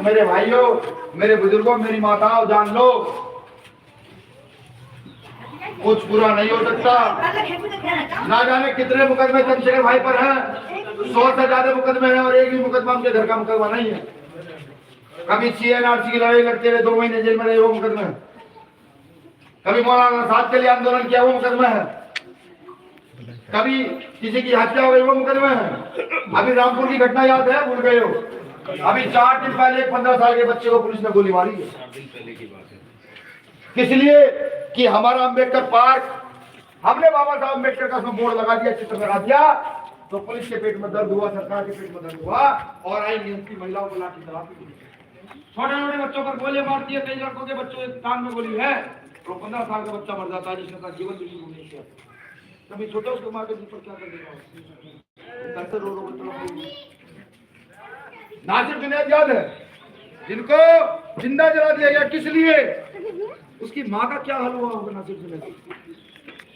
मेरे भाइयों, मेरे बुजुर्गों, मेरी माताओं, जान लो कुछ पूरा नहीं हो सकता। ना जाने कितने मुकदमे चंद्रशेखर भाई पर हैं, 100 से ज्यादा मुकदमे हैं और एक भी मुकदमा उनके घर का मुकदमा नहीं है। कभी CNRC की लड़ाई लड़ते रहे, 2 महीने जेल में रहे, वो मुकदमा है। कभी मौलाना आजाद के लिए आंदोलन किया, वो मुकदमा है। कभी किसी की हत्या हो गई, वो मुकदमा है। अभी रामपुर की घटना याद है, भूल गए हो? अभी 4 दिन पहले एक 15 साल के बच्चे को पुलिस ने गोली मारी है। 4 दिन पहले की बात है। किस लिए? कि हमारा अंबेडकर पार्क, हमने बाबा साहब अंबेडकर का उसमें बोर्ड लगा दिया, चित्र लगा दिया, तो पुलिस के पेट में दर्द हुआ, सरकार के पेट में दर्द हुआ और आई नियंत्री महिलाओं को लाठी चलाती। छोटे छोटे बच्चों पर गोली मारती है, कई लड़कों के बच्चों के कान में गोली है, तो 15 साल का बच्चा मर जाता है जिसने का जीवन भी शुरू नहीं किया। कभी छोटे उसको मार के पर क्या कर देगा? नासिर जुनैद याद है, जिनको जिंदा जला दिया गया, किस लिए? उसकी माँ का क्या हाल हुआ होगा नासिर जुनैद?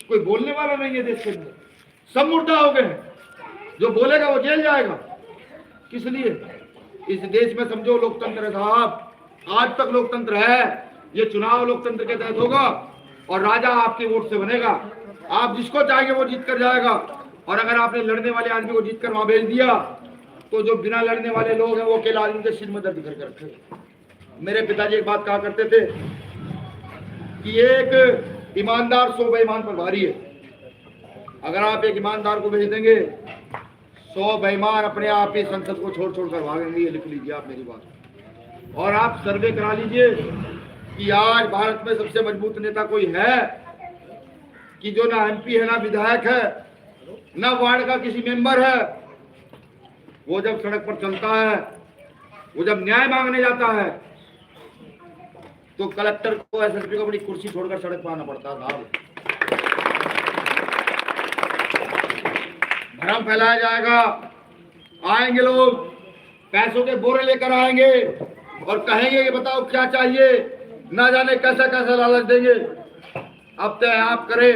कोई बोलने वाला नहीं है देश के अंदर, सब मुर्दा हो गए। जो बोलेगा वो जेल जाएगा। किस लिए? इस देश में समझो लोकतंत्र है साहब, आज तक लोकतंत्र है। ये चुनाव लोकतंत्र के तहत होगा और राजा आपके वोट से बनेगा। आप जिसको चाहेंगे वो जीत कर जाएगा। और अगर आपने लड़ने वाले आदमी को जीत कर वहां भेज दिया तो जो बिना लड़ने वाले लोग हैं वो अकेला आदमी के सिर में दर्द करके रखे। मेरे पिताजी एक बात कहा करते थे कि एक ईमानदार 100 बेईमान पर भारी है। अगर आप एक ईमानदार को भेज देंगे, 100 बेईमान अपने आप ही संसद को छोड़ छोड़ कर भागेंगे। ये लिख लीजिए आप मेरी बात। और आप सर्वे करा लीजिए कि आज भारत में सबसे मजबूत नेता कोई है कि जो ना MP है, ना विधायक है, ना वार्ड का किसी मेंबर है। वो जब सड़क पर चलता है, वो जब न्याय मांगने जाता है, तो कलेक्टर को, SSP को अपनी कुर्सी छोड़कर सड़क पर आना पड़ता था। भ्रम फैलाया जाएगा, आएंगे लोग पैसों के बोरे लेकर आएंगे और कहेंगे कि बताओ क्या चाहिए, ना जाने कैसा कैसा लालच देंगे। अब तय आप करें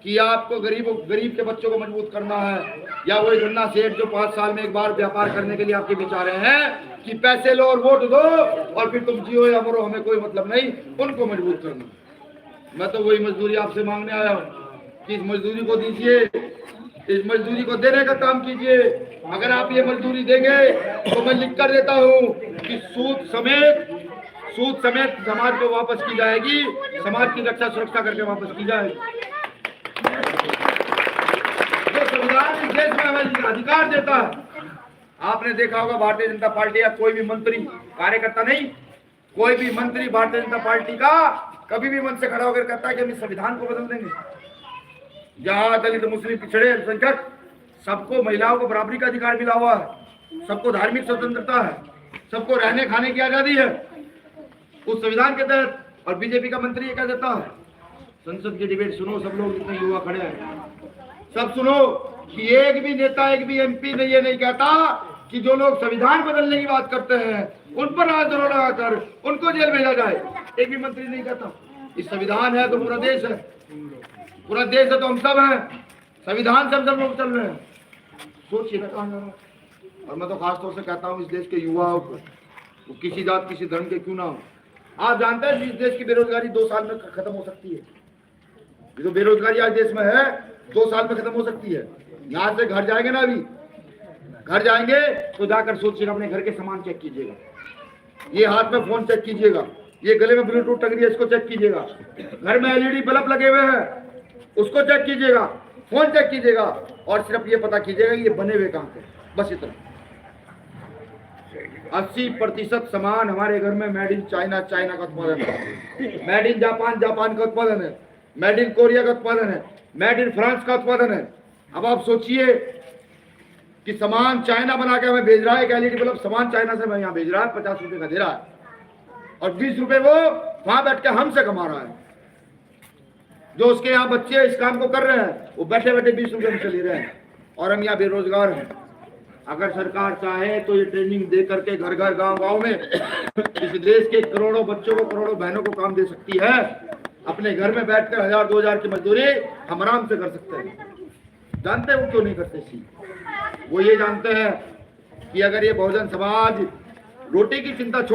कि आपको गरीब के बच्चों को मजबूत करना है, या वही धन्ना सेठ जो 5 साल में एक बार व्यापार करने के लिए आपके बीच आ रहे हैं कि पैसे लो और वोट दो और फिर तुम जियो या मरो, हमें कोई मतलब नहीं, उनको मजबूत करना। मैं तो वही मजदूरी आपसे मांगने आया हूँ कि इस मजदूरी को दीजिए, इस मजदूरी को देने का काम कीजिए। अगर आप ये मजदूरी देंगे तो मैं लिख कर देता हूँ कि सूद समेत समाज को वापस की जाएगी, समाज की रक्षा सुरक्षा करके वापस की जाएगी। जो संविधान इस देश में हमें अधिकार देता है। आपने देखा होगा भारतीय जनता पार्टी या कोई भी मंत्री, कार्यकर्ता नहीं, कोई भी मंत्री भारतीय जनता पार्टी का कभी भी मन से खड़ा होकर कहता है कि हम इस संविधान को बदल देंगे। जहां दलित, मुस्लिम, पिछड़े, अल्पसंख्यक सबको, महिलाओं को बराबरी का अधिकार मिला हुआ है, सबको धार्मिक स्वतंत्रता है, सबको रहने खाने की आजादी है उस संविधान के तहत। और बीजेपी का मंत्री ये कह देता है, संसद की डिबेट सुनो, सब लोग जितने युवा खड़े हैं सब सुनो, कि एक भी नेता, एक भी MP ने ये नहीं कहता कि जो लोग संविधान बदलने की बात करते हैं उन पर राजद्रोह लगाकर उनको जेल भेजा जाए। एक भी मंत्री नहीं कहता। इस संविधान है तो पूरा देश है, पूरा देश है तो हम सब हैं, संविधान से हम सब लोग चल रहे हैं। सोचिए ना कहाँ जा रहा है। और मैं तो खासतौर से कहता हूँ इस देश के युवाओं को, वो किसी जात किसी धर्म के क्यों ना हो। आप जानते हैं इस देश की बेरोजगारी 2 साल में खत्म हो सकती है। ये जो बेरोजगारी आज देश में है 2 साल में खत्म हो सकती है। यहाँ से घर जाएंगे ना, अभी घर जाएंगे तो जाकर सोचिए, अपने घर के सामान चेक कीजिएगा, ये हाथ में फोन चेक कीजिएगा, ये गले में ब्लूटूथ टंग रही है इसको चेक कीजिएगा, घर में LED बल्ब लगे हुए हैं उसको चेक कीजिएगा, फोन चेक कीजिएगा, और सिर्फ ये पता कीजिएगा कि ये बने हुए कहाँ पे। बस इतना। 80% सामान हमारे घर में मेड इन चाइना, चाइना का उत्पादन है, मेड इन जापान, जापान का उत्पादन है, मेड इन कोरिया का उत्पादन है, मेड इन फ्रांस का उत्पादन है। अब आप सोचिए कि सामान चाइना बना के हमें भेज रहा है, एक LED बल्ब सामान चाइना से मैं यहाँ भेज रहा है, 50 रुपए का दे रहा है, और 20 रुपए वो वहां बैठ के हमसे कमा रहा है। जो उसके यहाँ बच्चे इस काम को कर रहे हैं वो बैठे बैठे 20 रुपए हमसे ले रहे हैं, और हम यहाँ बेरोजगार हैं। अगर सरकार चाहे तो ये ट्रेनिंग दे करके घर घर, गांव गांव में इस देश के करोड़ों बच्चों को, करोड़ों बहनों को काम दे सकती है। अपने घर में बैठकर 1000-2000 की मजदूरी हम आराम से कर सकते हैं। जानते हैं वो क्यों नहीं करते? वो ये जानते हैं कि अगर ये बहुजन समाज रोटी की चिंता छोड़